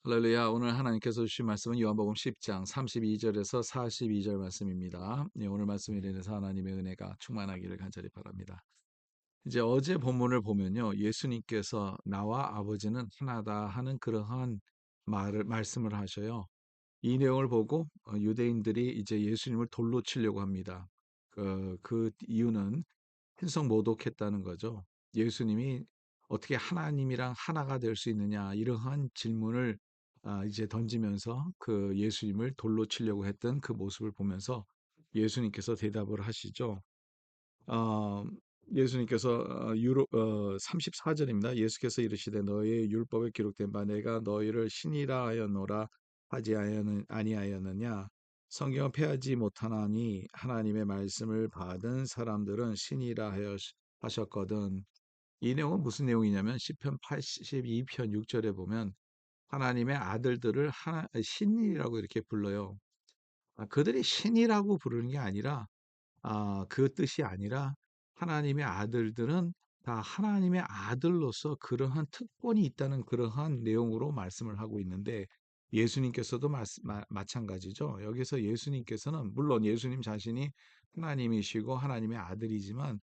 할렐루야. 오늘 하나님께서 주신 말씀은 요한복음 10장 32절에서 42절 말씀입니다. 네, 오늘 말씀에 대해서 하나님의 은혜가 충만하기를 간절히 바랍니다. 이제 어제 본문을 보면요. 예수님께서 나와 아버지는 하나다 하는 그러한 말씀을 하셔요. 이 내용을 보고 유대인들이 이제 예수님을 돌로 치려고 합니다. 그 이유는 신성 모독했다는 거죠. 예수님이 어떻게 하나님이랑 하나가 될 수 있느냐 이러한 질문을 이제 던지면서 그 예수님을 돌로 치려고 했던 그 모습을 보면서 예수님께서 대답을 하시죠. 어, 예수님께서 34절입니다. 예수께서 이르시되 너희의 율법에 기록된 바 내가 너희를 신이라 하였노라 하지 아니하였느냐. 성경은 패하지 못하나니 하나님의 말씀을 받은 사람들은 신이라 하셨거든. 이 내용은 무슨 내용이냐면 시편 82편 6절에 보면 하나님의 아들들을 신이라고 이렇게 불러요. 그들이 신이라고 부르는 게 아니라 그 뜻이 아니라 하나님의 아들들은 다 하나님의 아들로서 그러한 특권이 있다는 그러한 내용으로 말씀을 하고 있는데 예수님께서도 마찬가지죠. 여기서 예수님께서는 물론 예수님 자신이 하나님이시고 하나님의 아들이지만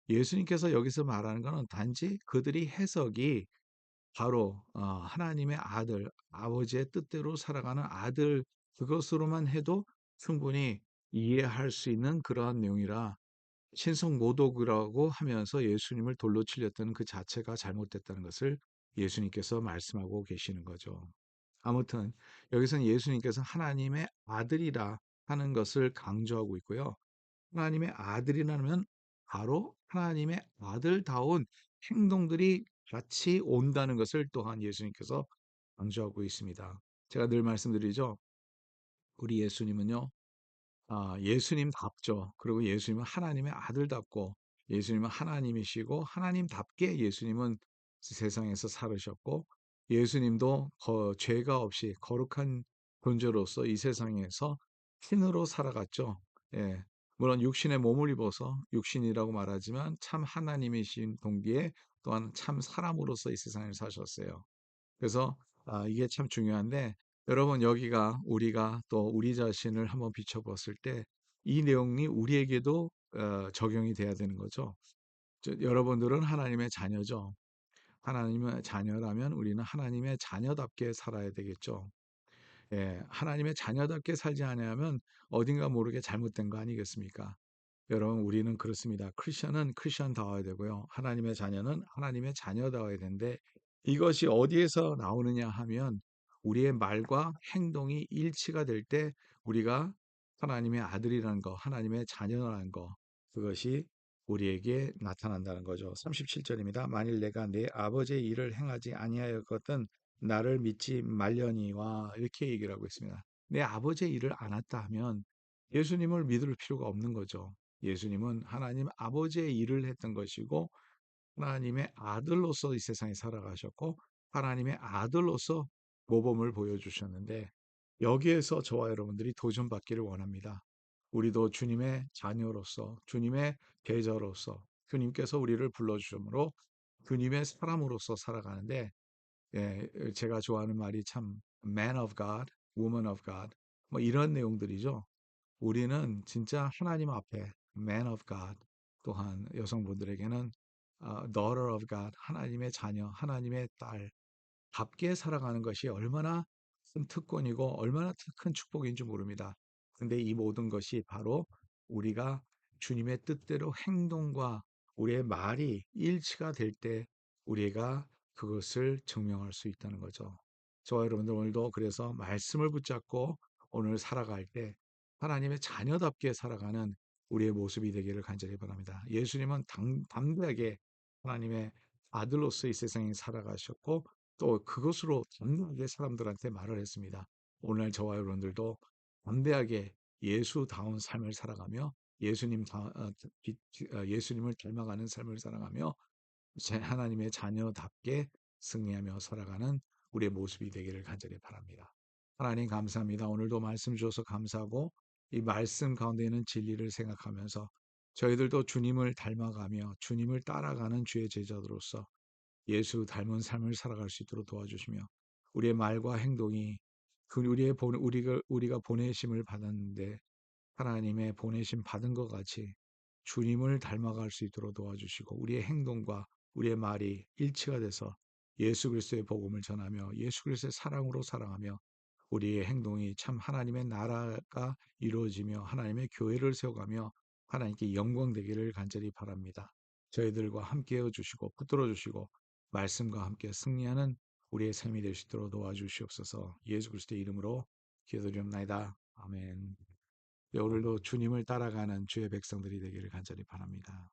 예수님께서 여기서 말하는 것은 단지 그들이 해석이 바로 하나님의 아들, 아버지의 뜻대로 살아가는 아들 그것으로만 해도 충분히 이해할 수 있는 그러한 내용이라 신성 모독이라고 하면서 예수님을 돌로 치렸다는 그 자체가 잘못됐다는 것을 예수님께서 말씀하고 계시는 거죠. 아무튼 여기서는 예수님께서 하나님의 아들이라 하는 것을 강조하고 있고요. 하나님의 아들이라면 바로 하나님의 아들다운 행동들이 같이 온다는 것을 또한 예수님께서 강조하고 있습니다. 제가 늘 말씀드리죠. 우리 예수님은요. 예수님답죠. 그리고 예수님은 하나님의 아들답고 예수님은 하나님이시고 하나님답게 예수님은 세상에서 살으셨고 예수님도 죄가 없이 거룩한 존재로서 이 세상에서 신으로 살아갔죠. 예. 물론 육신의 몸을 입어서 육신이라고 말하지만 참 하나님이신 동기에 또한 참 사람으로서 이 세상을 사셨어요. 그래서 이게 참 중요한데 여러분 여기가 우리가 또 우리 자신을 한번 비춰봤을 때 이 내용이 우리에게도 적용이 돼야 되는 거죠. 여러분들은 하나님의 자녀죠. 하나님의 자녀라면 우리는 하나님의 자녀답게 살아야 되겠죠. 예, 하나님의 자녀답게 살지 않으면 어딘가 모르게 잘못된 거 아니겠습니까? 여러분 우리는 그렇습니다. 크리스천은 크리스천다워야 되고요. 하나님의 자녀는 하나님의 자녀다워야 되는데 이것이 어디에서 나오느냐 하면 우리의 말과 행동이 일치가 될 때 우리가 하나님의 아들이라는 거, 하나님의 자녀라는 거 그것이 우리에게 나타난다는 거죠. 37절입니다. 만일 내가 내 아버지의 일을 행하지 아니하였거든 나를 믿지 말려니와 이렇게 얘기를 하고 있습니다. 내 아버지의 일을 안 했다 하면 예수님을 믿을 필요가 없는 거죠. 예수님은 하나님 아버지의 일을 했던 것이고 하나님의 아들로서 이 세상에 살아가셨고 하나님의 아들로서 모범을 보여주셨는데 여기에서 저와 여러분들이 도전받기를 원합니다. 우리도 주님의 자녀로서 주님의 제자로서 주님께서 우리를 불러주심으로 주님의 사람으로서 살아가는데 예, 제가 좋아하는 말이 참 man of God, woman of God 뭐 이런 내용들이죠. 우리는 진짜 하나님 앞에 man of God 또한 여성분들에게는 daughter of God 하나님의 자녀 하나님의 딸 답게 살아가는 것이 얼마나 큰 특권이고 얼마나 큰 축복인 줄 모릅니다. 근데 이 모든 것이 바로 우리가 주님의 뜻대로 행동과 우리의 말이 일치가 될 때 우리가 그것을 증명할 수 있다는 거죠. 저와 여러분들 오늘도 그래서 말씀을 붙잡고 오늘 살아갈 때 하나님의 자녀답게 살아가는 우리의 모습이 되기를 간절히 바랍니다. 예수님은 담대하게 하나님의 아들로서 이 세상에 살아가셨고 또 그것으로 담대하게 사람들한테 말을 했습니다. 오늘 저와 여러분들도 담대하게 예수다운 삶을 살아가며 예수님을 닮아가는 삶을 살아가며 하나님의 자녀답게 승리하며 살아가는 우리의 모습이 되기를 간절히 바랍니다. 하나님 감사합니다. 오늘도 말씀 주셔서 감사하고 이 말씀 가운데 있는 진리를 생각하면서 저희들도 주님을 닮아가며 주님을 따라가는 주의 제자들로서 예수 닮은 삶을 살아갈 수 있도록 도와주시며 우리의 말과 행동이 우리가 보내심을 받았는데 하나님의 보내심 받은 것 같이 주님을 닮아갈 수 있도록 도와주시고 우리의 행동과 우리의 말이 일치가 돼서 예수 그리스도의 복음을 전하며 예수 그리스도의 사랑으로 사랑하며 우리의 행동이 참 하나님의 나라가 이루어지며 하나님의 교회를 세워가며 하나님께 영광 되기를 간절히 바랍니다. 저희들과 함께해 주시고 붙들어 주시고 말씀과 함께 승리하는 우리의 삶이 될 수 있도록 도와주시옵소서. 예수 그리스도의 이름으로 기도드립니다. 아멘. 네, 오늘도 주님을 따라가는 주의 백성들이 되기를 간절히 바랍니다.